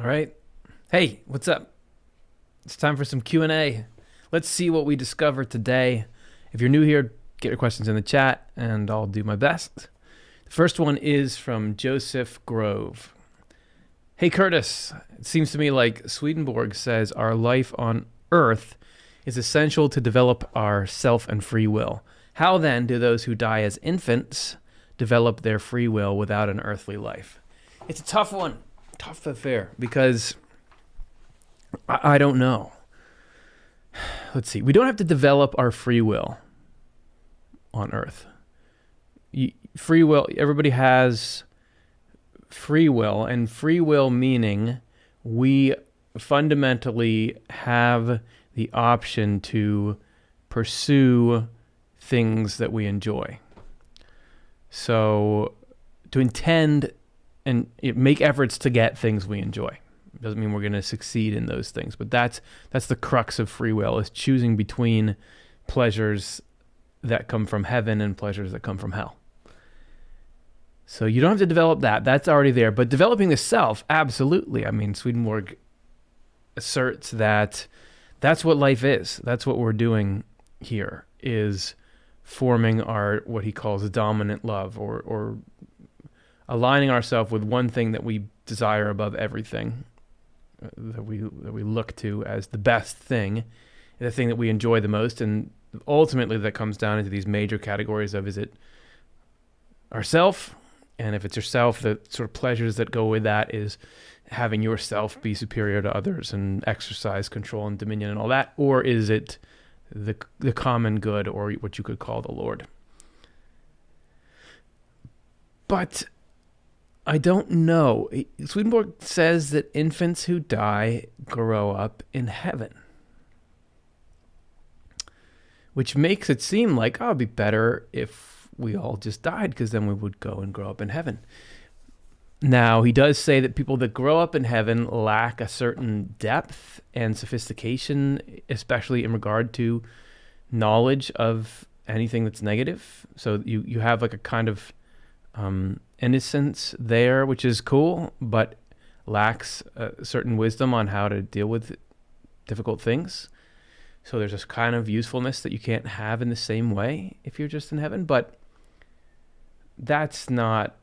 All right. Hey, what's up? It's time for some Q&A. Let's see what we discover today. If you're new here, get your questions in the chat and I'll do my best. The first one is from Joseph Grove. Hey Curtis, it seems to me like Swedenborg says our life on Earth is essential to develop our self and free will. How then do those who die as infants develop their free will without an earthly life? It's a tough one, tough affair, because I don't know. Let's see. We don't have to develop our free will on Earth. Free will, everybody has free will, and free will meaning we fundamentally have the option to pursue things that we enjoy. So to intend and make efforts to get things we enjoy. Doesn't mean we're going to succeed in those things, but that's the crux of free will, is choosing between pleasures that come from heaven and pleasures that come from hell. So you don't have to develop that. That's already there. But developing the self, absolutely. I mean, Swedenborg asserts that that's what life is. That's what we're doing here, is forming our, what he calls, a dominant love, or aligning ourselves with one thing that we desire above everything, that we look to as the best thing, the thing that we enjoy the most. And ultimately that comes down into these major categories of, is it ourself? And if it's yourself, the sort of pleasures that go with that is having yourself be superior to others and exercise control and dominion and all that. Or is it the common good, or what you could call the Lord? But I don't know. Swedenborg says that infants who die grow up in heaven, which makes it seem like, oh, it'd be better if we all just died, because then we would go and grow up in heaven. Now, he does say that people that grow up in heaven lack a certain depth and sophistication, especially in regard to knowledge of anything that's negative. So you have like a kind of innocence there, which is cool, but lacks a certain wisdom on how to deal with difficult things. So there's this kind of usefulness that you can't have in the same way if you're just in heaven. But that's not,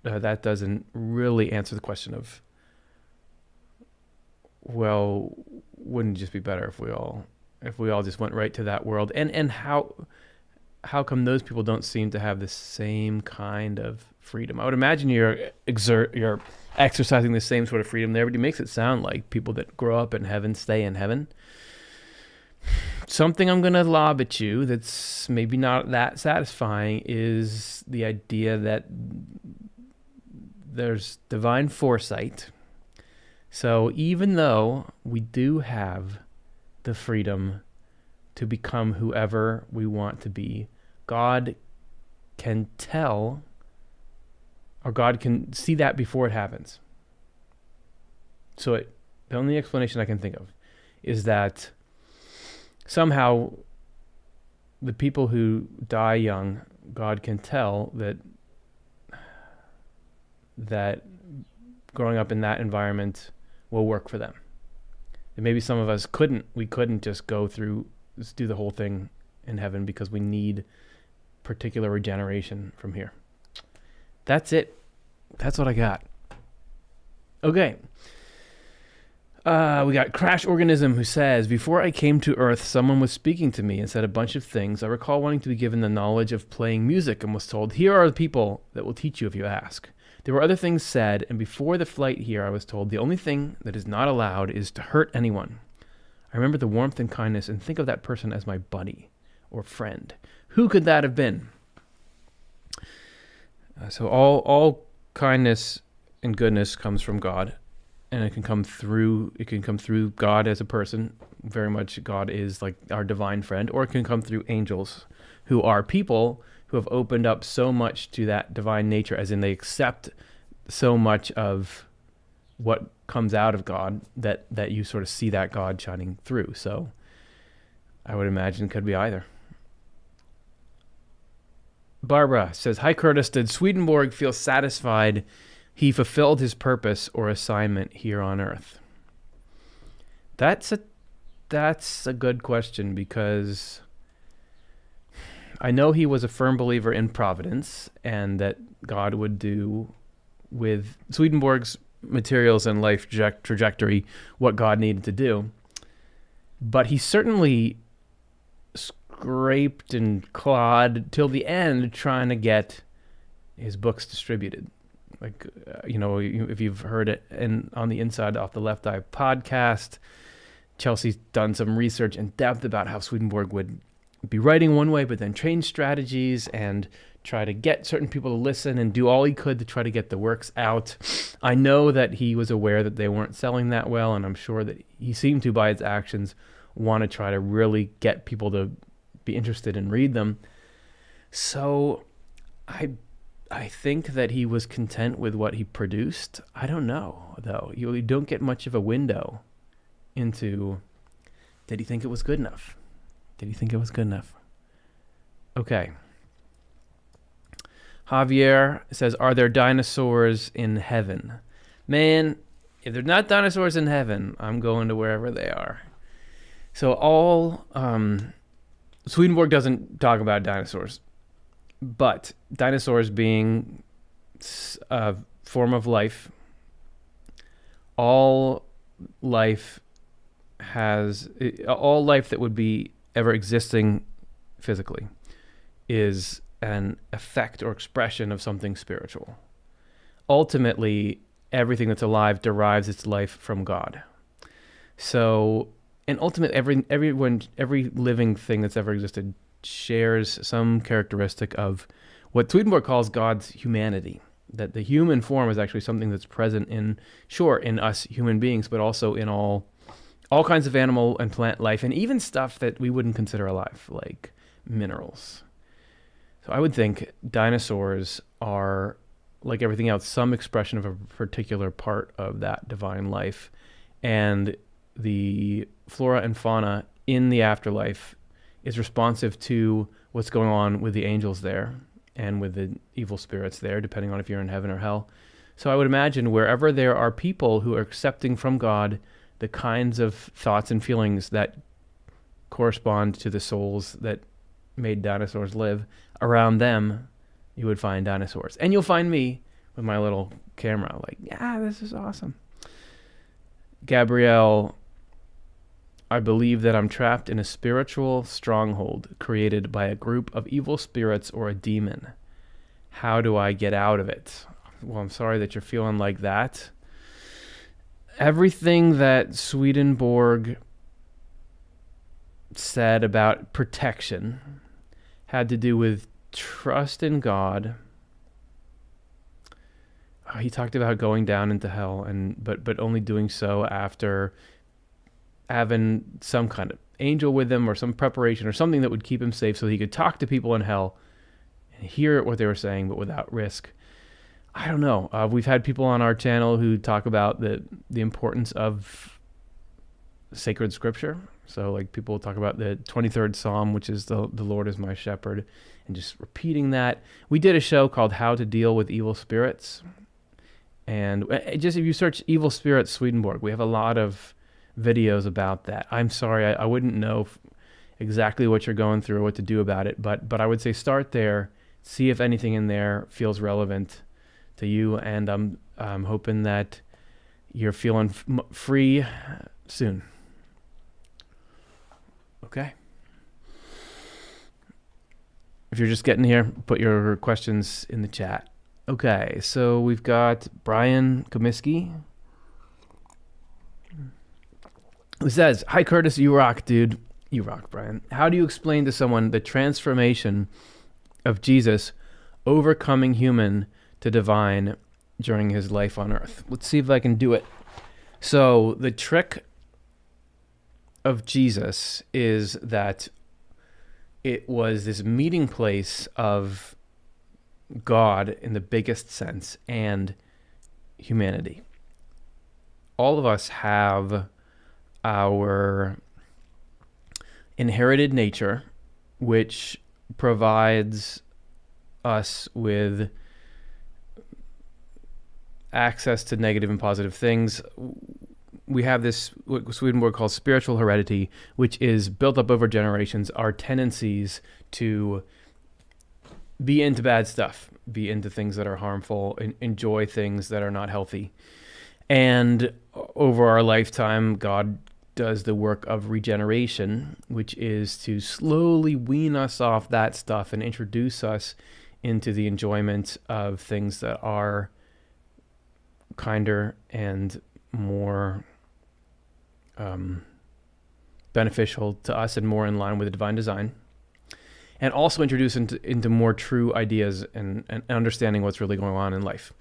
that doesn't really answer the question of, well, wouldn't it just be better if we all just went right to that world? And how come those people don't seem to have the same kind of freedom? I would imagine you're exercising the same sort of freedom there, but he makes it sound like people that grow up in heaven stay in heaven. Something I'm going to lob at you that's maybe not that satisfying is the idea that there's divine foresight. So even though we do have the freedom to become whoever we want to be, God can tell, or God can see that before it happens. So the only explanation I can think of is that somehow the people who die young, God can tell that growing up in that environment will work for them. And maybe some of us we couldn't just do the whole thing in heaven because we need particular regeneration from here. That's it. That's what I got. Okay. We got Crash Organism, who says, before I came to Earth, someone was speaking to me and said a bunch of things. I recall wanting to be given the knowledge of playing music and was told, here are the people that will teach you if you ask. There were other things said, and before the flight here, I was told the only thing that is not allowed is to hurt anyone. I remember the warmth and kindness and think of that person as my buddy or friend. Who could that have been? So all kindness and goodness comes from God, and it can come through God as a person. Very much God is like our divine friend, or it can come through angels, who are people who have opened up so much to that divine nature, as in they accept so much of what comes out of God that you sort of see that God shining through. So I would imagine it could be either. Barbara says, hi Curtis, did Swedenborg feel satisfied he fulfilled his purpose or assignment here on earth? That's a good question, because I know he was a firm believer in providence and that God would do with Swedenborg's materials and life trajectory what God needed to do. But he certainly scraped and clawed till the end trying to get his books distributed. Like, if you've heard it on the Inside Off the Left Eye podcast, Chelsea's done some research in depth about how Swedenborg would be writing one way, but then change strategies and try to get certain people to listen and do all he could to try to get the works out. I know that he was aware that they weren't selling that well, and I'm sure that he seemed to, by his actions, want to try to really get people to be interested and read them. So I think that he was content with what he produced. I don't know, though. You don't get much of a window into, did he think it was good enough? Did he think it was good enough? Okay. Javier says, are there dinosaurs in heaven? Man, if there's not dinosaurs in heaven, I'm going to wherever they are. So Swedenborg doesn't talk about dinosaurs, but dinosaurs being a form of life, all life that would be ever existing physically is an effect or expression of something spiritual. Ultimately, everything that's alive derives its life from God. So, and ultimately, every living thing that's ever existed shares some characteristic of what Swedenborg calls God's humanity. That the human form is actually something that's present in us human beings, but also in all kinds of animal and plant life, and even stuff that we wouldn't consider alive, like minerals. So I would think dinosaurs are, like everything else, some expression of a particular part of that divine life. And the flora and fauna in the afterlife is responsive to what's going on with the angels there and with the evil spirits there, depending on if you're in heaven or hell. So I would imagine wherever there are people who are accepting from God the kinds of thoughts and feelings that correspond to the souls that made dinosaurs live, around them, you would find dinosaurs. And you'll find me with my little camera, like, yeah, this is awesome. Gabrielle, I believe that I'm trapped in a spiritual stronghold created by a group of evil spirits or a demon. How do I get out of it? Well, I'm sorry that you're feeling like that. Everything that Swedenborg said about protection had to do with trust in God. He talked about going down into hell, but only doing so after having some kind of angel with him or some preparation or something that would keep him safe so he could talk to people in hell and hear what they were saying, but without risk. I don't know. We've had people on our channel who talk about the importance of sacred scripture. So like people talk about the 23rd Psalm, which is the Lord is my shepherd, and just repeating that. We did a show called How to Deal with Evil Spirits. And just if you search evil spirits Swedenborg, we have a lot of videos about that. I'm sorry, I wouldn't know exactly what you're going through or what to do about it, but I would say start there, see if anything in there feels relevant to you, and I'm hoping that you're feeling free soon. Okay. If you're just getting here, put your questions in the chat. Okay, so we've got Brian Comiskey, who says, hi Curtis, you rock, dude. You rock, Brian. How do you explain to someone the transformation of Jesus overcoming human to divine during his life on earth? Let's see if I can do it. So the trick of Jesus is that it was this meeting place of God in the biggest sense and humanity. All of us have our inherited nature, which provides us with access to negative and positive things. We have this, what Swedenborg calls spiritual heredity, which is built up over generations, our tendencies to be into bad stuff, be into things that are harmful, enjoy things that are not healthy. And over our lifetime, God does the work of regeneration, which is to slowly wean us off that stuff and introduce us into the enjoyment of things that are kinder and more beneficial to us and more in line with the divine design, and also introduce into more true ideas and understanding what's really going on in life.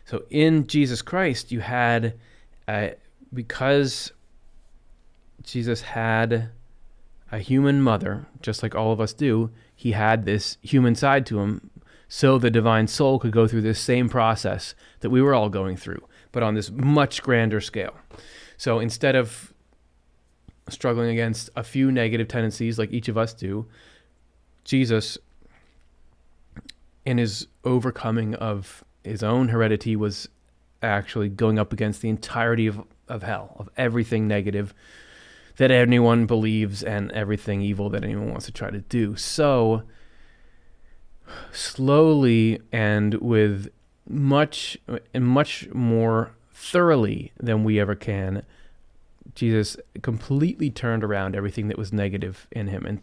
So in Jesus Christ, you had, because Jesus had a human mother, just like all of us do, he had this human side to him, so the divine soul could go through this same process that we were all going through, but on this much grander scale. So instead of struggling against a few negative tendencies like each of us do, Jesus, in his overcoming of his own heredity, was actually going up against the entirety of hell, of everything negative that anyone believes and everything evil that anyone wants to try to do. So slowly and with much more thoroughly than we ever can, Jesus completely turned around everything that was negative in him,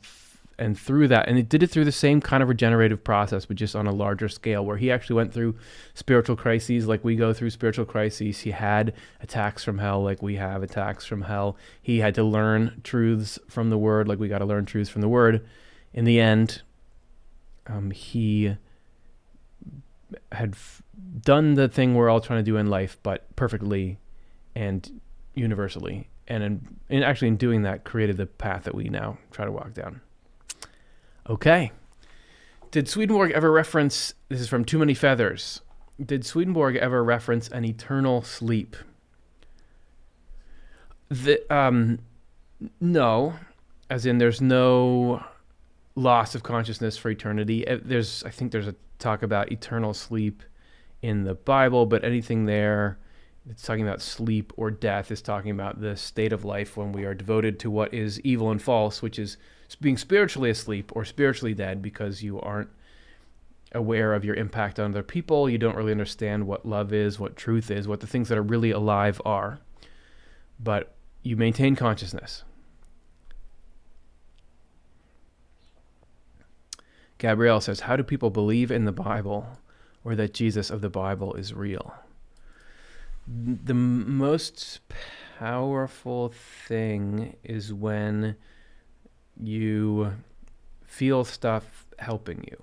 and through that, and it did it through the same kind of regenerative process, but just on a larger scale, where he actually went through spiritual crises like we go through spiritual crises. He had attacks from hell like we have attacks from hell. He had to learn truths from the Word like we got to learn truths from the Word. In the end, he had done the thing we're all trying to do in life, but perfectly and universally. And in doing that, created the path that we now try to walk down. Okay. Did Swedenborg ever reference, this is from Too Many Feathers, did Swedenborg ever reference an eternal sleep? No, as in there's no loss of consciousness for eternity. I think there's a talk about eternal sleep in the Bible, but anything there it's talking about sleep or death is talking about the state of life when we are devoted to what is evil and false, which is being spiritually asleep or spiritually dead because you aren't aware of your impact on other people. You don't really understand what love is, what truth is, what the things that are really alive are. But you maintain consciousness. Gabrielle says, how do people believe in the Bible or that Jesus of the Bible is real? The most powerful thing is when you feel stuff helping you.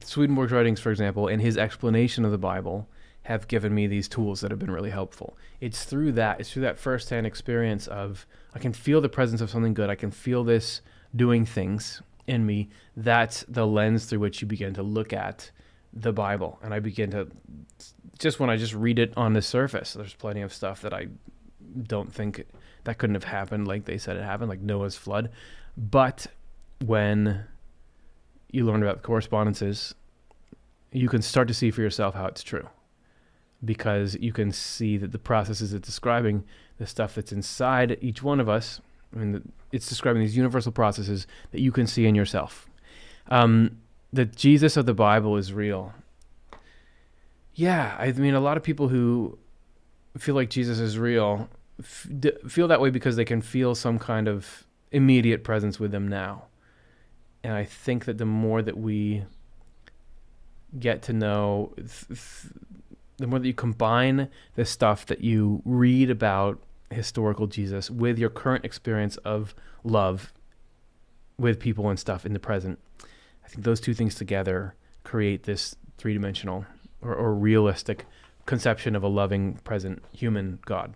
Swedenborg's writings, for example, and his explanation of the Bible have given me these tools that have been really helpful. It's through that firsthand experience of, I can feel the presence of something good. I can feel this doing things in me. That's the lens through which you begin to look at the Bible. And I begin to, when I just read it on the surface, there's plenty of stuff that I don't think that couldn't have happened like they said it happened, like Noah's flood. But when you learn about the correspondences, you can start to see for yourself how it's true. Because you can see that the processes it's describing, the stuff that's inside each one of us, it's describing these universal processes that you can see in yourself. The Jesus of the Bible is real. Yeah, a lot of people who feel like Jesus is real feel that way because they can feel some kind of immediate presence with them now. And I think that the more that we get to know, the more that you combine the stuff that you read about historical Jesus with your current experience of love with people and stuff in the present, I think those two things together create this three-dimensional or realistic conception of a loving, present, human God.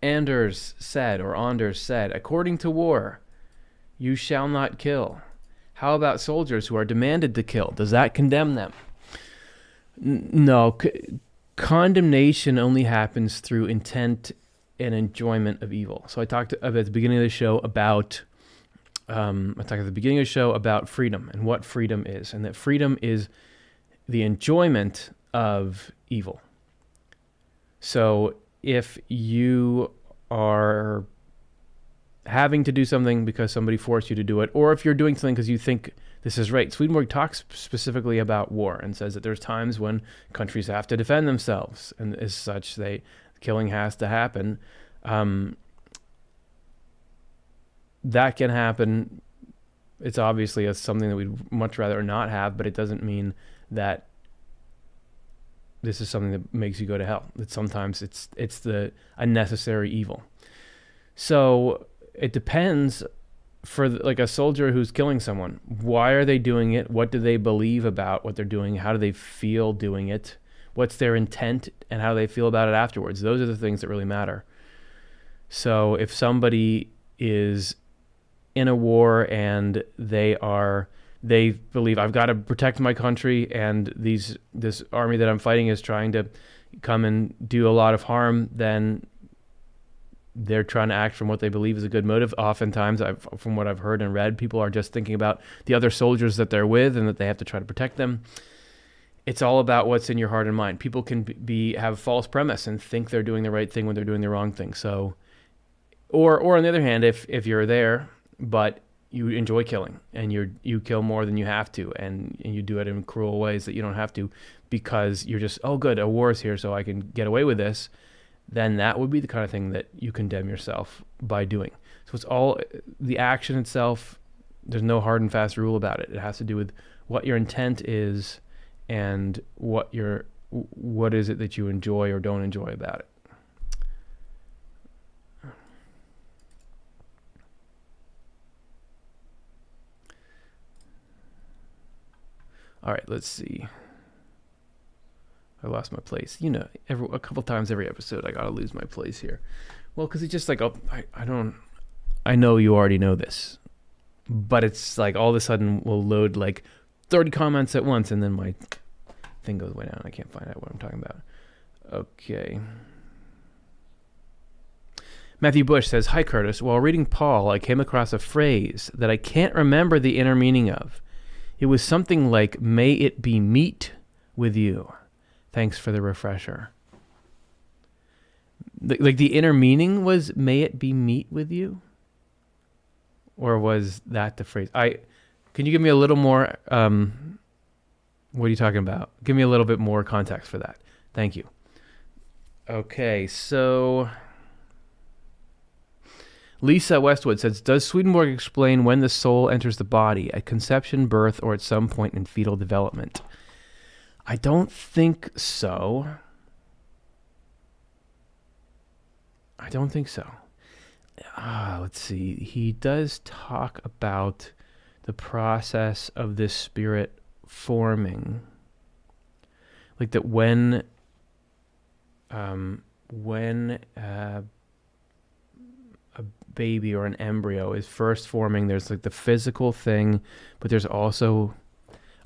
Anders said, according to war, you shall not kill. How about soldiers who are demanded to kill? Does that condemn them? No. Condemnation only happens through intent and enjoyment of evil. So I talked at the beginning of the show about I talked at the beginning of the show about freedom and what freedom is, and that freedom is the enjoyment of evil. So if you are having to do something because somebody forced you to do it, or if you're doing something because you think this is right. Swedenborg talks specifically about war and says that there's times when countries have to defend themselves, and as such, killing has to happen. That can happen. It's obviously something that we'd much rather not have, but it doesn't mean that this is something that makes you go to hell. That sometimes it's a necessary evil. So it depends. For like a soldier who's killing someone, why are they doing it? What do they believe about what they're doing? How do they feel doing it? What's their intent, and how they feel about it afterwards? Those are the things that really matter. So if somebody is in a war and they believe I've got to protect my country, and this army that I'm fighting is trying to come and do a lot of harm, then they're trying to act from what they believe is a good motive. Oftentimes, from what I've heard and read, people are just thinking about the other soldiers that they're with and that they have to try to protect them. It's all about what's in your heart and mind. People can have false premise and think they're doing the right thing when they're doing the wrong thing. So, or on the other hand, if you're there, but you enjoy killing and you kill more than you have to, and you do it in cruel ways that you don't have to, because you're just, oh good, a war is here, so I can get away with this, then that would be the kind of thing that you condemn yourself by doing. So it's all the action itself. There's no hard and fast rule about it. It has to do with what your intent is and what is it that you enjoy or don't enjoy about it. All right, let's see. I lost my place. You know, a couple times every episode, I gotta lose my place here. Well, because it's just like, I know you already know this, but it's like all of a sudden we'll load like 30 comments at once, and then my thing goes way down. I can't find out what I'm talking about. Okay. Matthew Bush says, "Hi Curtis. While reading Paul, I came across a phrase that I can't remember the inner meaning of. It was something like, 'May it be meat with you.' Thanks for the refresher." Like the inner meaning was, "May it be meat with you," or was that the phrase? Can you give me a little more? What are you talking about? Give me a little bit more context for that. Thank you. Okay, so Lisa Westwood says, "Does Swedenborg explain when the soul enters the body, at conception, birth, or at some point in fetal development?" I don't think so. Let's see. He does talk about the process of this spirit forming. Like that when a baby or an embryo is first forming, there's like the physical thing, but there's also,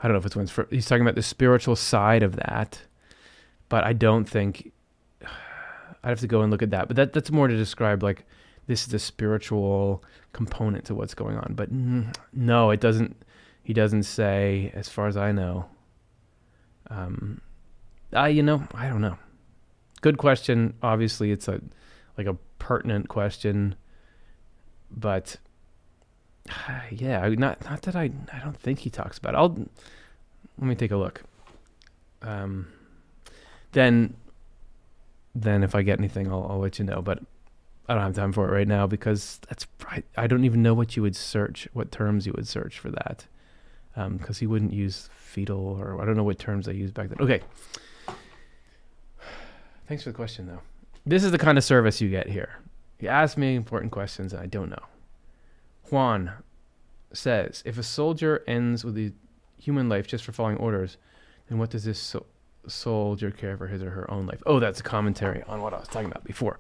I don't know if it's when he's talking about the spiritual side of that, but I don't think, I'd have to go and look at that. But that's more to describe like this is the spiritual component to what's going on. But no, it doesn't. He doesn't say, as far as I know. I don't know. Good question. Obviously, it's a pertinent question, but yeah, not that I don't think he talks about it. Let me take a look. Then if I get anything, I'll let you know. But I don't have time for it right now because I don't even know what terms you would search for that. Because he wouldn't use fetal, or I don't know what terms they used back then. Okay. Thanks for the question, though. This is the kind of service you get here. You ask me important questions and I don't know. Juan says, "If a soldier ends with the human life just for following orders, then what does this soldier care for his or her own life?" Oh, that's a commentary on what I was talking about before.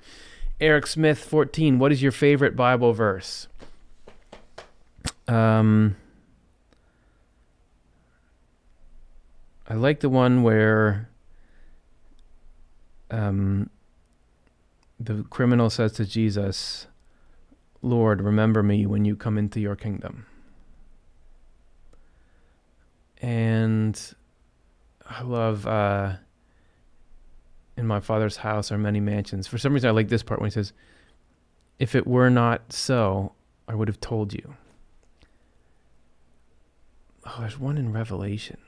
Eric Smith, 14. "What is your favorite Bible verse?" I like the one where the criminal says to Jesus, Lord, remember me when you come into your kingdom. And I love, in my Father's house are many mansions. For some reason, I like this part when he says, if it were not so, I would have told you. Oh, there's one in Revelation.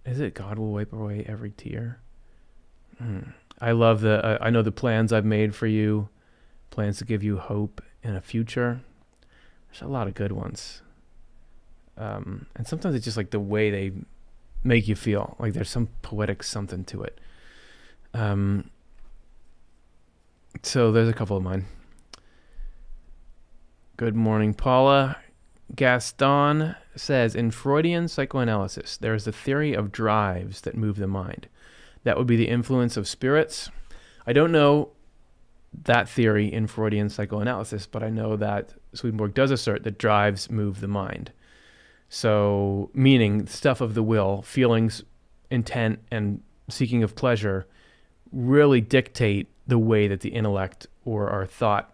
Is it God will wipe away every tear? I love I know the plans I've made for you, plans to give you hope in a future. There's a lot of good ones. And sometimes it's just like the way they make you feel. Like there's some poetic something to it. So there's a couple of mine. Good morning, Paula. Gaston says, in Freudian psychoanalysis, there is the theory of drives that move the mind. That would be the influence of spirits. I don't know that theory in Freudian psychoanalysis, but I know that Swedenborg does assert that drives move the mind. So, meaning stuff of the will, feelings, intent, and seeking of pleasure really dictate the way that the intellect or our thought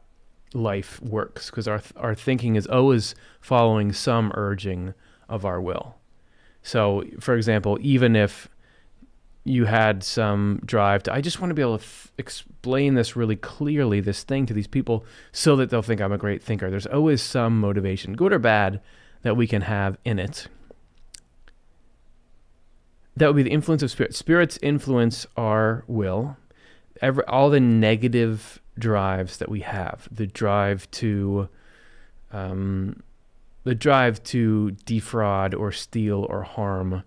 life works, because our thinking is always following some urging of our will. So, for example, even if you had some drive to, I just want to be able to explain this really clearly, this thing to these people, so that they'll think I'm a great thinker. There's always some motivation, good or bad, that we can have in it. That would be the influence of spirit. Spirits influence our will. All the negative drives that we have, the drive to defraud or steal or harm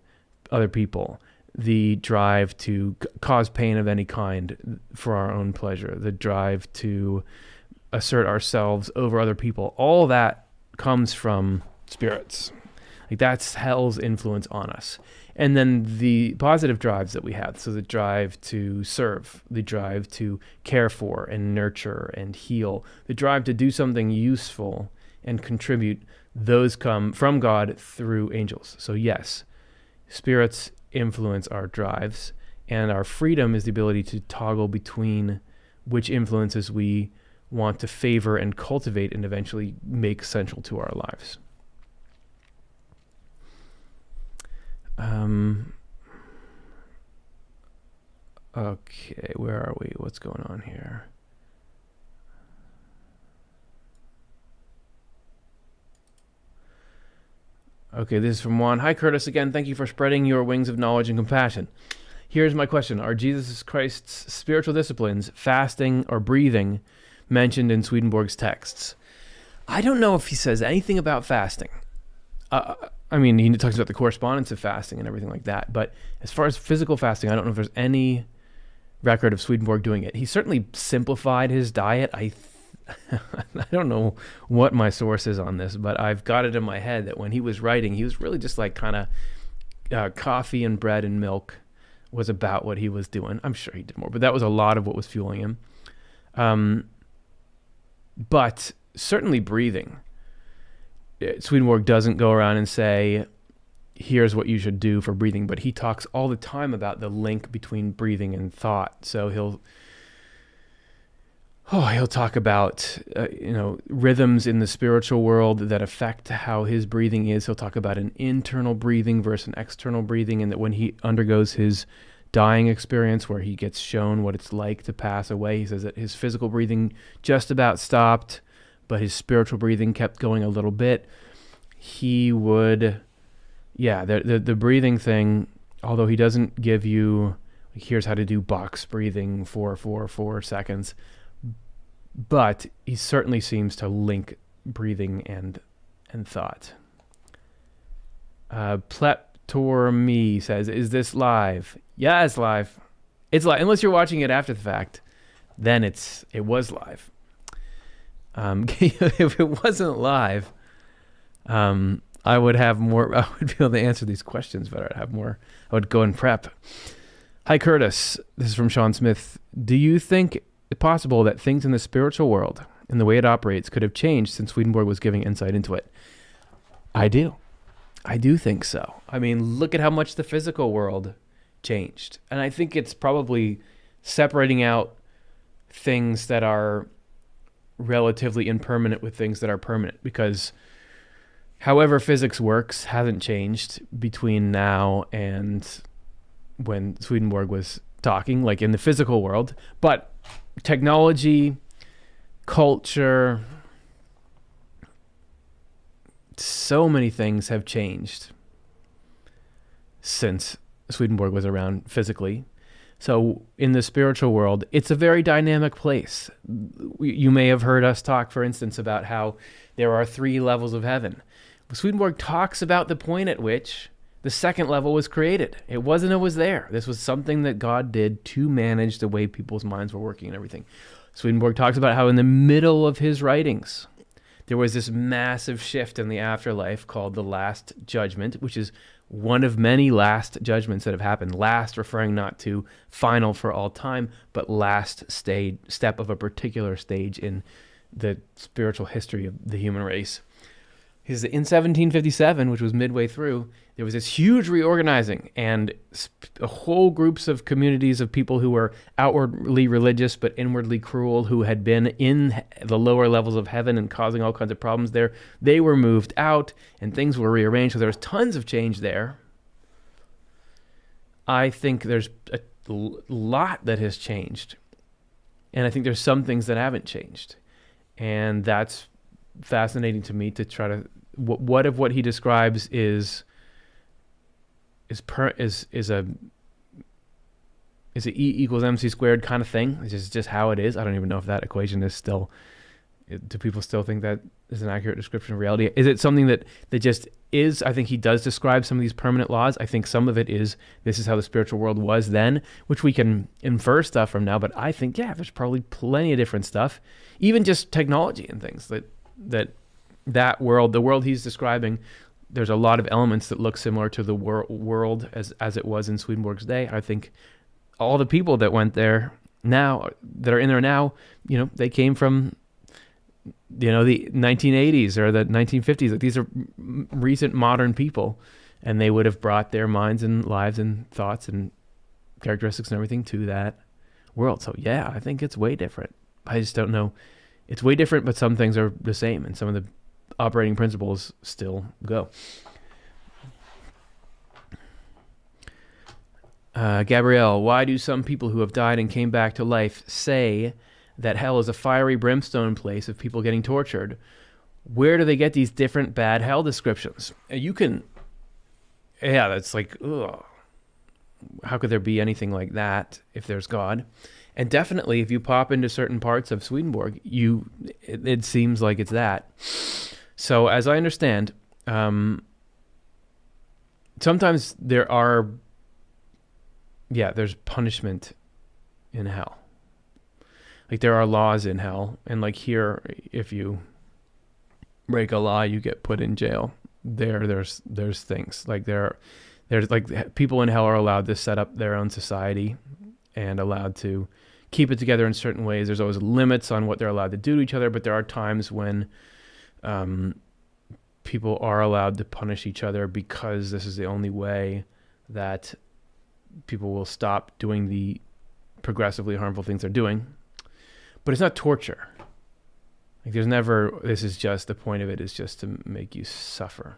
other people, the drive to cause pain of any kind for our own pleasure, the drive to assert ourselves over other people, all that comes from spirits. Like that's hell's influence on us. And then the positive drives that we have, so the drive to serve, the drive to care for and nurture and heal, the drive to do something useful and contribute, those come from God through angels. So yes, spirits influence our drives, and our freedom is the ability to toggle between which influences we want to favor and cultivate and eventually make central to our lives. Okay, where are we? What's going on here? Okay, this is from Juan. Hi, Curtis. Again, thank you for spreading your wings of knowledge and compassion. Here's my question. Are Jesus Christ's spiritual disciplines, fasting or breathing, mentioned in Swedenborg's texts? I don't know if he says anything about fasting. I mean, he talks about the correspondence of fasting and everything like that. But as far as physical fasting, I don't know if there's any record of Swedenborg doing it. He certainly simplified his diet. I don't know what my source is on this, but I've got it in my head that when he was writing, he was really just like kind of coffee and bread and milk was about what he was doing. I'm sure he did more, but that was a lot of what was fueling him. But certainly breathing. Swedenborg doesn't go around and say, here's what you should do for breathing, but he talks all the time about the link between breathing and thought. So he'll talk about rhythms in the spiritual world that affect how his breathing is. He'll talk about an internal breathing versus an external breathing, and that when he undergoes his dying experience where he gets shown what it's like to pass away, he says that his physical breathing just about stopped, but his spiritual breathing kept going a little bit. He would, the breathing thing, although he doesn't give you, like, here's how to do box breathing for 4 seconds, but he certainly seems to link breathing and thought. Pleptor Me says, is this live? Yeah, it's live. It's live. Unless you're watching it after the fact, then it was live. If it wasn't live, I would have more. I would be able to answer these questions better. I'd have more. I would go and prep. Hi, Curtis. This is from Sean Smith. Do you think it possible that things in the spiritual world and the way it operates could have changed since Swedenborg was giving insight into it? I do. I do think so. I mean, look at how much the physical world changed. And I think it's probably separating out things that are relatively impermanent with things that are permanent, because however physics works hasn't changed between now and when Swedenborg was talking, like in the physical world. But technology, culture, so many things have changed since Swedenborg was around physically. So in the spiritual world, it's a very dynamic place. You may have heard us talk, for instance, about how there are 3 levels of heaven. Swedenborg talks about the point at which the second level was created. It wasn't always there. This was something that God did to manage the way people's minds were working and everything. Swedenborg talks about how in the middle of his writings, there was this massive shift in the afterlife called the Last Judgment, which is one of many last judgments that have happened. Last referring not to final for all time, but last step of a particular stage in the spiritual history of the human race. In 1757, which was midway through, there was this huge reorganizing, and whole groups of communities of people who were outwardly religious but inwardly cruel, who had been in the lower levels of heaven and causing all kinds of problems there, they were moved out and things were rearranged. So there was tons of change there. I think there's a lot that has changed, and I think there's some things that haven't changed, and that's fascinating to me to try to what if what he describes is a E equals MC squared kind of thing. It's just how it is. I don't even know if that equation is still, do people still think that is an accurate description of reality? Is it something that just is? I think he does describe some of these permanent laws. I think some of it is, this is how the spiritual world was then, which we can infer stuff from now. But I think, yeah, there's probably plenty of different stuff, even just technology and things that world, the world he's describing, there's a lot of elements that look similar to the world as it was in Swedenborg's day. I think all the people that went there now, that are in there now, they came from, the 1980s or the 1950s. Like, these are recent modern people, and they would have brought their minds and lives and thoughts and characteristics and everything to that world. So yeah, I think it's way different. I just don't know. It's way different, but some things are the same, and some of the operating principles still go. Gabrielle, why do some people who have died and came back to life say that hell is a fiery brimstone place of people getting tortured? Where do they get these different bad hell descriptions? That's like, ugh. How could there be anything like that if there's God? And definitely, if you pop into certain parts of Swedenborg, it seems like it's that. So, as I understand, sometimes there's punishment in hell. Like, there are laws in hell, and like here, if you break a law, you get put in jail. There's things like there's like people in hell are allowed to set up their own society and allowed to keep it together in certain ways. There's always limits on what they're allowed to do to each other, but there are times when people are allowed to punish each other because this is the only way that people will stop doing the progressively harmful things they're doing. But it's not torture. Like, there's never, this is just, the point of it is just to make you suffer.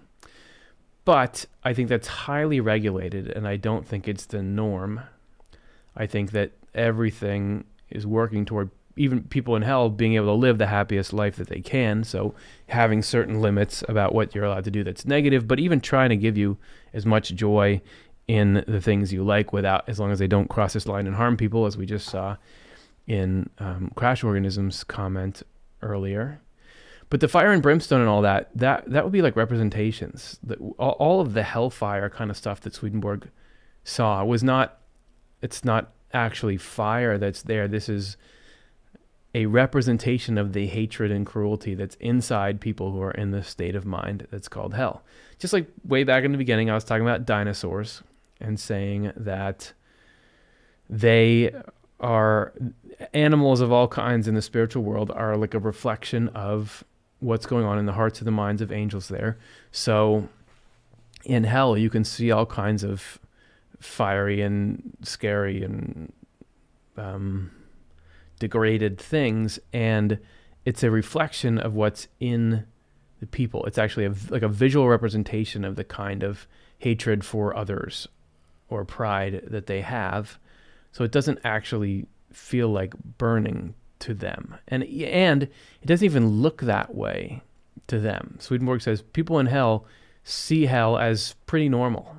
But I think that's highly regulated, and I don't think it's the norm. I think that everything is working toward even people in hell being able to live the happiest life that they can. So having certain limits about what you're allowed to do that's negative, but even trying to give you as much joy in the things you like without, as long as they don't cross this line and harm people, as we just saw in Crash Organism's comment earlier. But the fire and brimstone and all that would be like representations. All of the hellfire kind of stuff that Swedenborg saw it's not actually fire that's there. This is a representation of the hatred and cruelty that's inside people who are in the state of mind that's called hell. Just like way back in the beginning, I was talking about dinosaurs and saying that they are animals of all kinds in the spiritual world are like a reflection of what's going on in the hearts of the minds of angels there. So in hell, you can see all kinds of fiery and scary and degraded things, and it's a reflection of what's in the people. It's actually like a visual representation of the kind of hatred for others or pride that they have. So it doesn't actually feel like burning to them. And it doesn't even look that way to them. Swedenborg says people in hell see hell as pretty normal,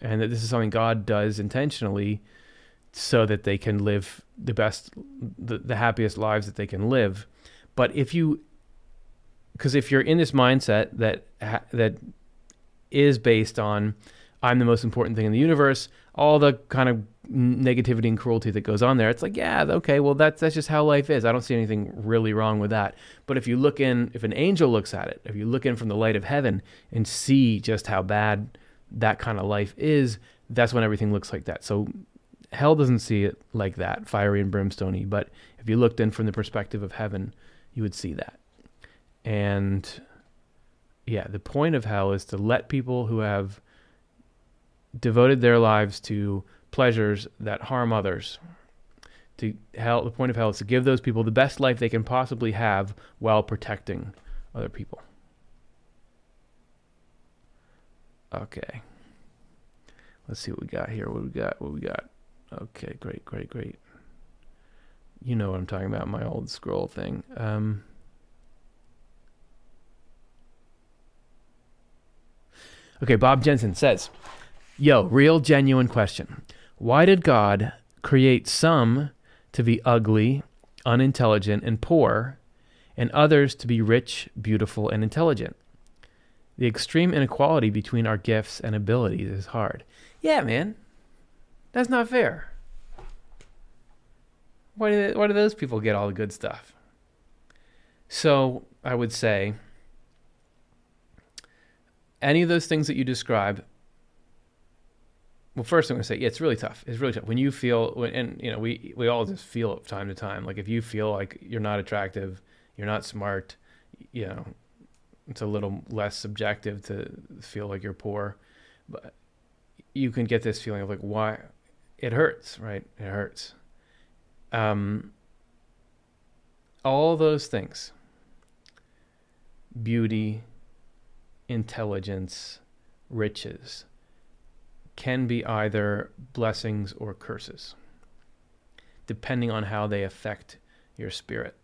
and that this is something God does intentionally so that they can live the happiest lives that they can live. But because if you're in this mindset that is based on, I'm the most important thing in the universe, all the kind of negativity and cruelty that goes on there, it's like, yeah, okay, well, that's just how life is. I don't see anything really wrong with that. But if an angel looks at it, if you look in from the light of heaven and see just how bad that kind of life is, that's when everything looks like that. So hell doesn't see it like that, fiery and brimstony. But if you looked in from the perspective of heaven, you would see that. And yeah, the point of hell is to let people who have devoted their lives to pleasures that harm others, the point of hell is to give those people the best life they can possibly have while protecting other people. Okay. Let's see what we got here. What we got? Okay, great. You know what I'm talking about, my old scroll thing. Okay, Bob Jensen says, yo, real genuine question. Why did God create some to be ugly, unintelligent, and poor, and others to be rich, beautiful, and intelligent? The extreme inequality between our gifts and abilities is hard. Yeah, man. That's not fair. Why do those people get all the good stuff? So I would say any of those things that you describe. Well, first I'm going to say, yeah, it's really tough. It's really tough when you feel, and you know, we all just feel it time to time. Like if you feel like you're not attractive, you're not smart, you know, it's a little less subjective to feel like you're poor, but you can get this feeling of like, why? It hurts, right? It hurts. All those things, beauty, intelligence, riches, can be either blessings or curses, depending on how they affect your spirit.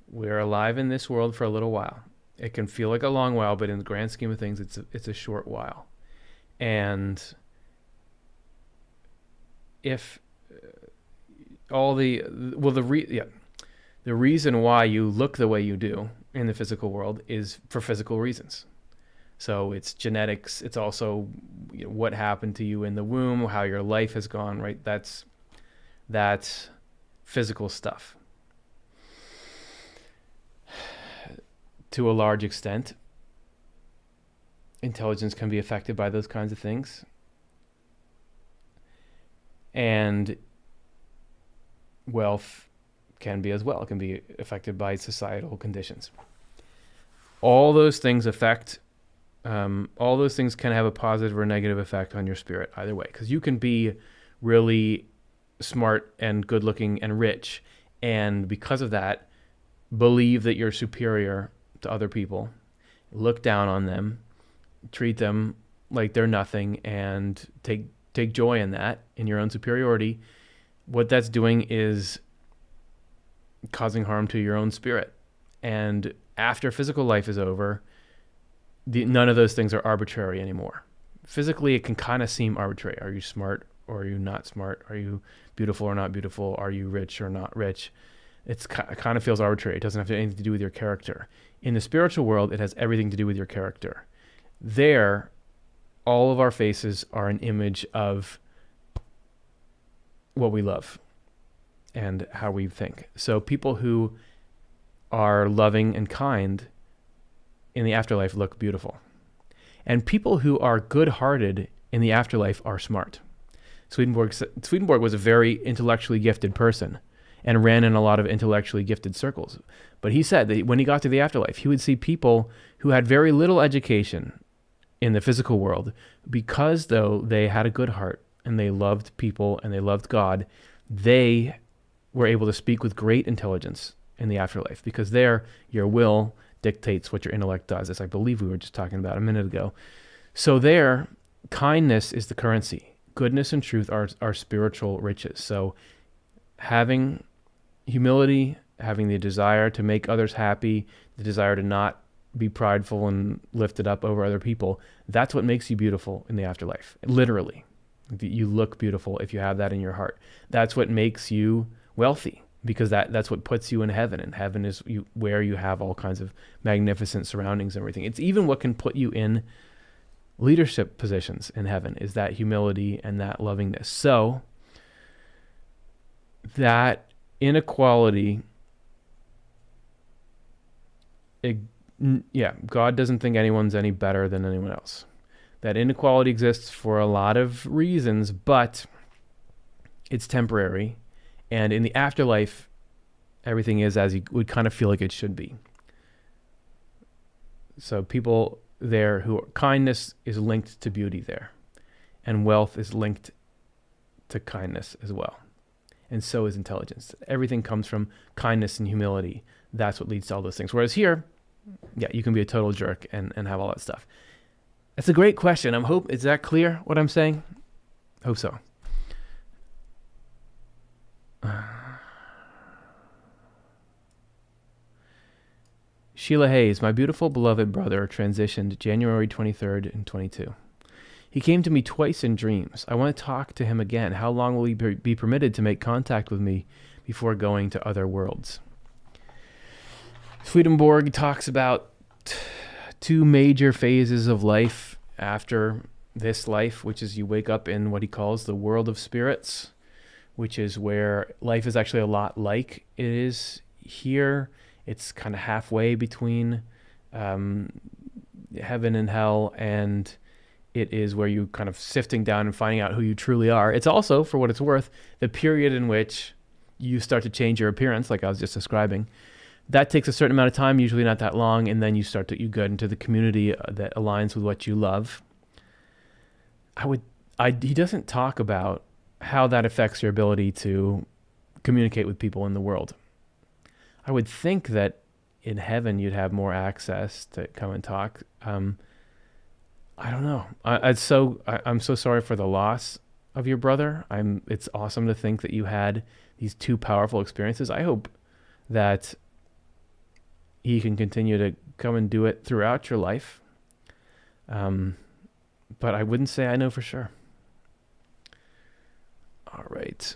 We're alive in this world for a little while. It can feel like a long while, but in the grand scheme of things, it's a short while. And if the reason why you look the way you do in the physical world is for physical reasons. So it's genetics. It's also what happened to you in the womb, how your life has gone, right? That's physical stuff. To a large extent, intelligence can be affected by those kinds of things. And wealth can be as well. It can be affected by societal conditions. All those things all those things can have a positive or negative effect on your spirit either way. Because you can be really smart and good looking and rich, and because of that, believe that you're superior to other people, look down on them, treat them like they're nothing, and take joy in that, in your own superiority. What that's doing is causing harm to your own spirit. And after physical life is over, none of those things are arbitrary anymore. Physically, it can kind of seem arbitrary. Are you smart or are you not smart? Are you beautiful or not beautiful? Are you rich or not rich? It kind of feels arbitrary. It doesn't have anything to do with your character. In the spiritual world, it has everything to do with your character. There, all of our faces are an image of what we love and how we think. So people who are loving and kind in the afterlife look beautiful. And people who are good-hearted in the afterlife are smart. Swedenborg was a very intellectually gifted person and ran in a lot of intellectually gifted circles. But he said that when he got to the afterlife, he would see people who had very little education in the physical world, because though they had a good heart and they loved people and they loved God, they were able to speak with great intelligence in the afterlife, because there your will dictates what your intellect does, as I believe we were just talking about a minute ago. So there, kindness is the currency. Goodness and truth are spiritual riches. So having humility, having the desire to make others happy, the desire to not be prideful and lifted up over other people, that's what makes you beautiful in the afterlife. Literally. You look beautiful if you have that in your heart. That's what makes you wealthy, because that's what puts you in heaven. And heaven is where you have all kinds of magnificent surroundings and everything. It's even what can put you in leadership positions in heaven, is that humility and that lovingness. So that inequality, God doesn't think anyone's any better than anyone else. That inequality exists for a lot of reasons, but it's temporary. And in the afterlife, everything is as you would kind of feel like it should be. So people there kindness is linked to beauty there, and wealth is linked to kindness as well. And so is intelligence. Everything comes from kindness and humility. That's what leads to all those things. Whereas here, you can be a total jerk and have all that stuff. That's a great question. Is that clear what I'm saying? Hope so. Sheila Hayes, my beautiful beloved brother transitioned January 23rd and 22. He came to me twice in dreams. I want to talk to him again. How long will he be permitted to make contact with me before going to other worlds? Swedenborg talks about two major phases of life after this life, which is you wake up in what he calls the world of spirits, which is where life is actually a lot like it is here. It's kind of halfway between heaven and hell, and it is where you kind of sifting down and finding out who you truly are. It's also, for what it's worth, the period in which you start to change your appearance, like I was just describing. That takes a certain amount of time, usually not that long, and then you get into the community that aligns with what you love. He doesn't talk about how that affects your ability to communicate with people in the world. I would think that in heaven you'd have more access to come and talk. I don't know. I'm so sorry for the loss of your brother. It's awesome to think that you had these two powerful experiences. I hope that he can continue to come and do it throughout your life. But I wouldn't say I know for sure. All right.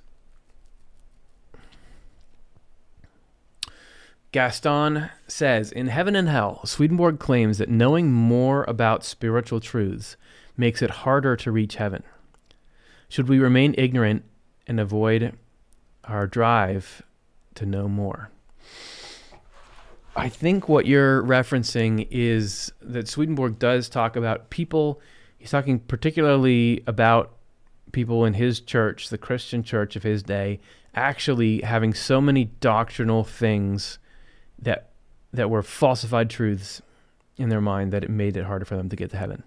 Gaston says, in Heaven and Hell, Swedenborg claims that knowing more about spiritual truths makes it harder to reach heaven. Should we remain ignorant and avoid our drive to know more? I think what you're referencing is that Swedenborg does talk about people. He's talking particularly about people in his church, the Christian church of his day, actually having so many doctrinal things that were falsified truths in their mind that it made it harder for them to get to heaven.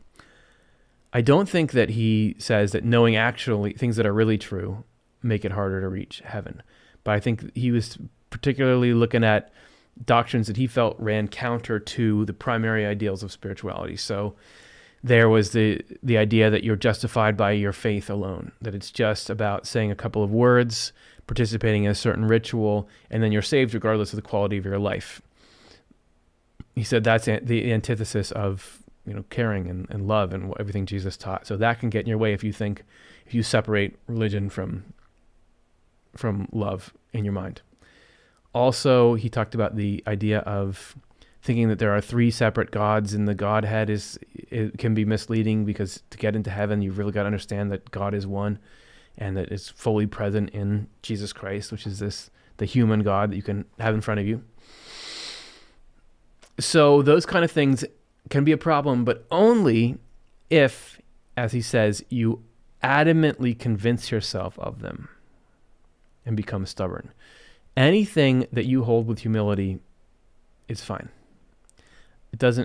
I don't think that he says that knowing actually things that are really true make it harder to reach heaven. But I think he was particularly looking at doctrines that he felt ran counter to the primary ideals of spirituality. So there was the idea that you're justified by your faith alone, that it's just about saying a couple of words, participating in a certain ritual, and then you're saved regardless of the quality of your life. He said that's the antithesis of caring and love and everything Jesus taught. So that can get in your way if you separate religion from love in your mind. Also, he talked about the idea of thinking that there are three separate gods in the Godhead it can be misleading, because to get into heaven, you've really got to understand that God is one and that it's fully present in Jesus Christ, which is the human God that you can have in front of you. So those kind of things can be a problem, but only if, as he says, you adamantly convince yourself of them and become stubborn. Anything that you hold with humility is fine.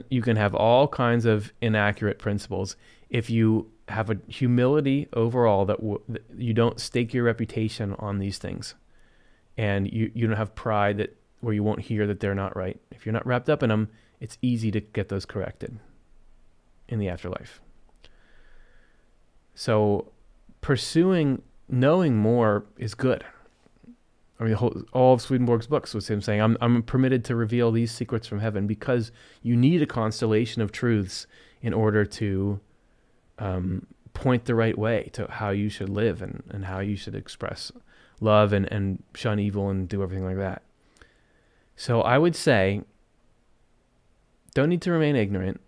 You can have all kinds of inaccurate principles. If you have a humility overall that you don't stake your reputation on these things, and you don't have pride that where you won't hear that they're not right. If you're not wrapped up in them, it's easy to get those corrected in the afterlife. So knowing more is good. I mean, all of Swedenborg's books was him saying, I'm permitted to reveal these secrets from heaven because you need a constellation of truths in order to point the right way to how you should live and how you should express love and shun evil and do everything like that. So I would say, don't need to remain ignorant.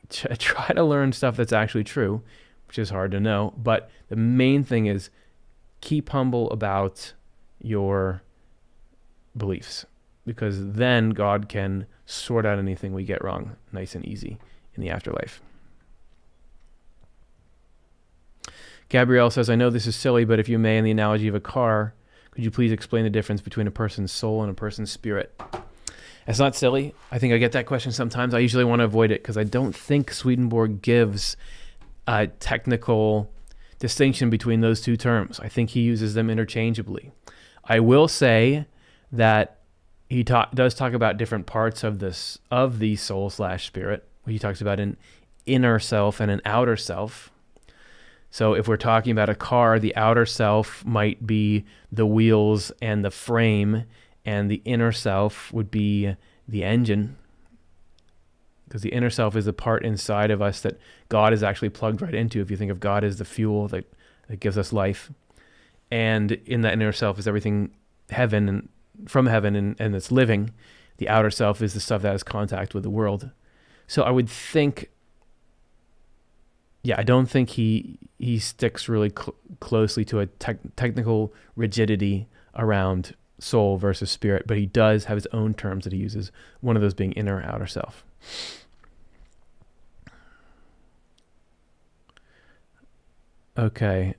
Try to learn stuff that's actually true, which is hard to know. But the main thing is keep humble about your beliefs, because then God can sort out anything we get wrong nice and easy in the afterlife. Gabrielle says, I know this is silly, but if you may, in the analogy of a car, could you please explain the difference between a person's soul and a person's spirit? It's not silly. I think I get that question sometimes. I usually want to avoid it because I don't think Swedenborg gives a technical distinction between those two terms. I think he uses them interchangeably. I will say that he does talk about different parts of the soul/spirit. He talks about an inner self and an outer self. So if we're talking about a car, the outer self might be the wheels and the frame, and the inner self would be the engine. Because the inner self is the part inside of us that God is actually plugged right into. If you think of God as the fuel that gives us life. And in that inner self is everything heaven and from heaven and it's living. The outer self is the stuff that has contact with the world. So I would think, I don't think he sticks really closely to a technical rigidity around soul versus spirit, but he does have his own terms that he uses, one of those being inner or outer self. Okay.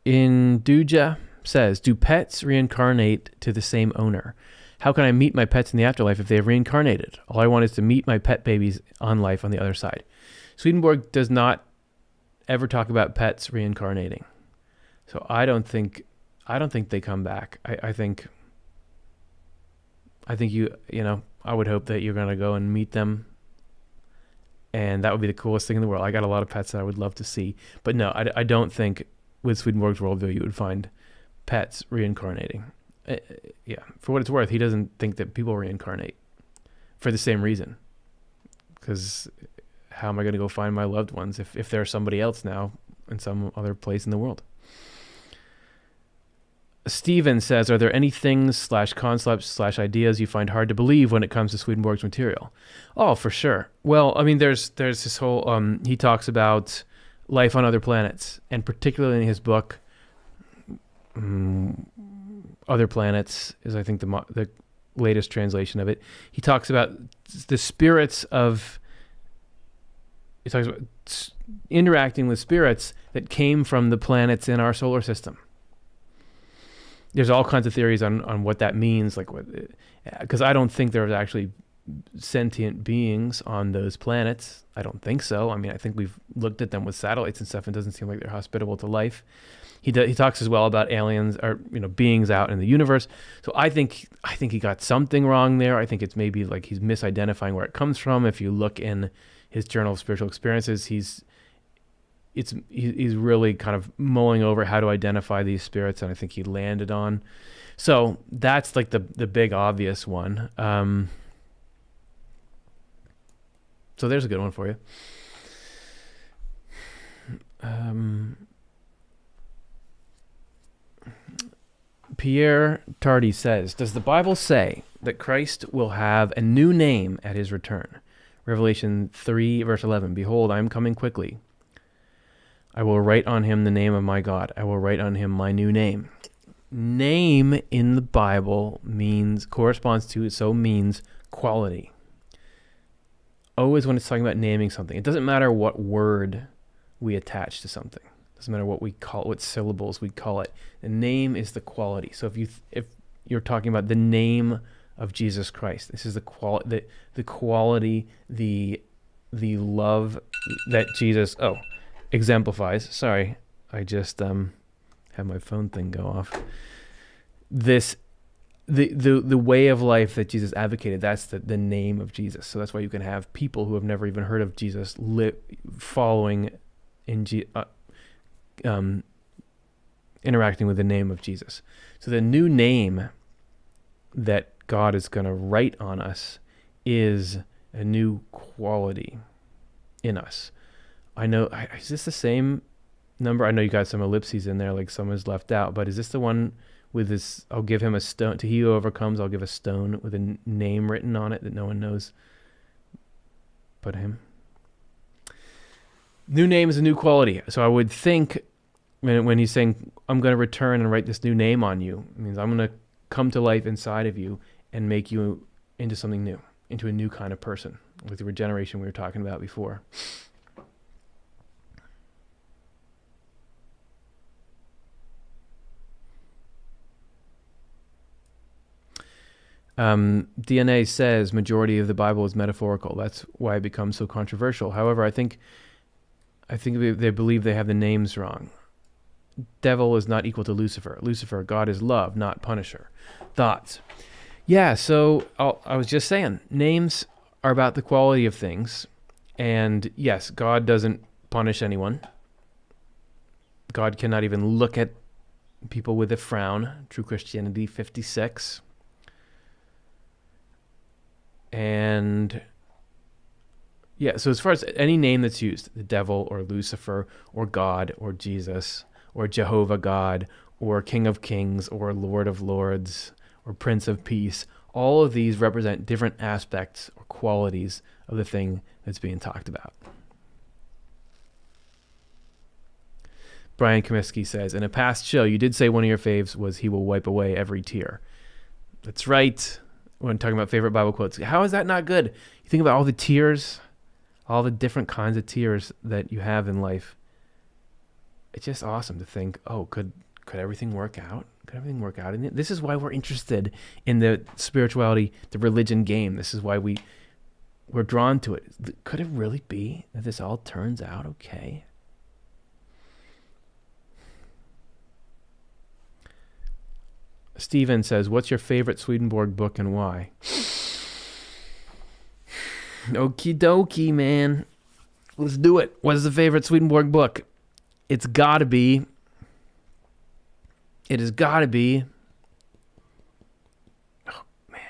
Induja says, do pets reincarnate to the same owner? How can I meet my pets in the afterlife if they have reincarnated? All I want is to meet my pet babies on life on the other side. Swedenborg does not ever talk about pets reincarnating. So I don't think they come back. I think I would hope that you're going to go and meet them. And that would be the coolest thing in the world. I got a lot of pets that I would love to see. But no, I don't think with Swedenborg's worldview you would find pets reincarnating. For what it's worth, he doesn't think that people reincarnate for the same reason. Because how am I going to go find my loved ones if there's somebody else now in some other place in the world? Steven says, are there any things /concepts /ideas you find hard to believe when it comes to Swedenborg's material? Oh, for sure. Well, I mean, there's this whole, he talks about life on other planets, and particularly in his book, Other Planets is, I think, the latest translation of it. He talks about the spirits he talks about interacting with spirits that came from the planets in our solar system. There's all kinds of theories on what that means, because I don't think there's actually sentient beings on those planets. I don't think so. I mean, I think we've looked at them with satellites and stuff, and it doesn't seem like they're hospitable to life. He talks as well about aliens or beings out in the universe. So I think he got something wrong there. I think it's maybe like he's misidentifying where it comes from. If you look in his Journal of Spiritual Experiences, he's really kind of mulling over how to identify these spirits, and I think he landed on. So that's like the big obvious one. So there's a good one for you. Pierre Tardy says, does the Bible say that Christ will have a new name at his return? Revelation 3, verse 11, behold, I am coming quickly. I will write on him the name of my God. I will write on him my new name. Name in the Bible means quality. Always when it's talking about naming something, it doesn't matter what word we attach to something. It doesn't matter what we call it, what syllables we call it. The name is the quality. So if you're talking about the name of Jesus Christ, this is the quality, the love that Jesus exemplifies. Sorry, I just have my phone thing go off. This the way of life that Jesus advocated, that's the name of Jesus. So that's why you can have people who have never even heard of Jesus following in interacting with the name of Jesus. So the new name that God is going to write on us is a new quality in us. I know, is this the same number? I know you got some ellipses in there, like some is left out, but is this the one with this, I'll give him a stone, to he who overcomes, I'll give a stone with a name written on it that no one knows but him? New name is a new quality. So I would think when he's saying, I'm going to return and write this new name on you, it means I'm going to come to life inside of you and make you into something new, into a new kind of person, like the regeneration we were talking about before. DNA says majority of the Bible is metaphorical. That's why it becomes so controversial. However, I think they believe they have the names wrong. Devil is not equal to Lucifer. Lucifer, God is love, not punisher. Thoughts? Yeah, so I was just saying, names are about the quality of things. And yes, God doesn't punish anyone. God cannot even look at people with a frown. True Christianity 56. And yeah, so as far as any name that's used, the devil or Lucifer or God or Jesus or Jehovah God or King of Kings or Lord of Lords or Prince of Peace, all of these represent different aspects or qualities of the thing that's being talked about. Brian Comiskey says, in a past show, you did say one of your faves was he will wipe away every tear. That's right. When talking about favorite Bible quotes, how is that not good? You think about all the tears, all the different kinds of tears that you have in life. It's just awesome to think, oh, could everything work out? Could everything work out? And this is why we're interested in the spirituality, the religion game. This is why we're drawn to it. Could it really be that this all turns out okay? Steven says, what's your favorite Swedenborg book and why? Okie dokie, man. Let's do it. What is the favorite Swedenborg book? It has got to be. Oh, man.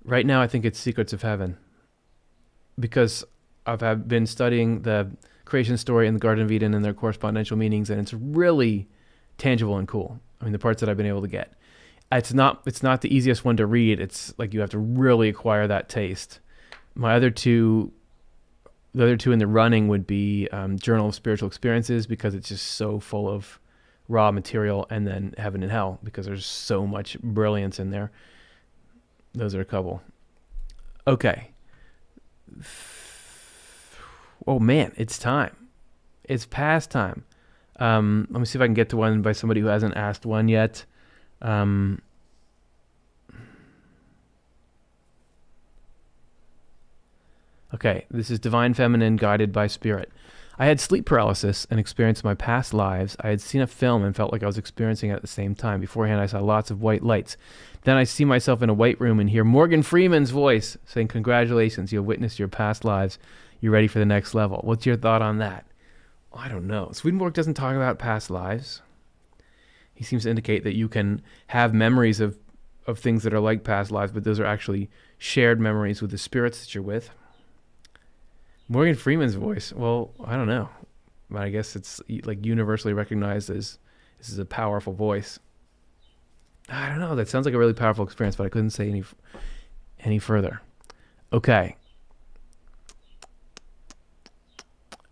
Right now, I think it's Secrets of Heaven. Because I've been studying the creation story in the Garden of Eden and their correspondential meanings, and it's really tangible and cool. I mean, the parts that I've been able to get. It's not the easiest one to read. It's like you have to really acquire that taste. The other two in the running would be Journal of Spiritual Experiences, because it's just so full of raw material, and then Heaven and Hell, because there's so much brilliance in there. Those are a couple. Okay. Oh man, it's time. It's past time. Let me see if I can get to one by somebody who hasn't asked one yet. Okay, this is Divine Feminine, guided by Spirit. I had sleep paralysis and experienced my past lives. I had seen a film and felt like I was experiencing it at the same time. Beforehand, I saw lots of white lights. Then I see myself in a white room and hear Morgan Freeman's voice saying, congratulations, you have witnessed your past lives. You're ready for the next level. What's your thought on that? I don't know. Swedenborg doesn't talk about past lives. He seems to indicate that you can have memories of things that are like past lives, but those are actually shared memories with the spirits that you're with. Morgan Freeman's voice, well, I don't know. But I guess it's like universally recognized as this is a powerful voice. I don't know. That sounds like a really powerful experience, but I couldn't say any further. Okay.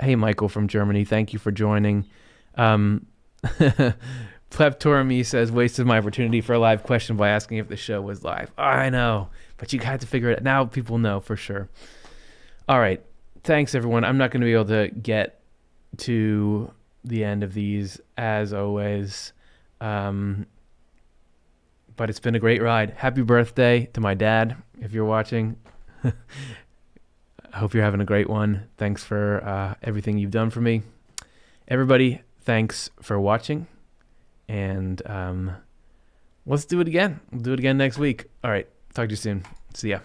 Hey, Michael from Germany. Thank you for joining. Pleptormy says, wasted my opportunity for a live question by asking if the show was live. I know, but you had to figure it out. Now people know for sure. All right. Thanks, everyone. I'm not going to be able to get to the end of these, as always. But it's been a great ride. Happy birthday to my dad, if you're watching. I hope you're having a great one. Thanks for everything you've done for me. Everybody, Thanks for watching, and let's do it again. We'll do it again next week. All right. Talk to you soon. See ya.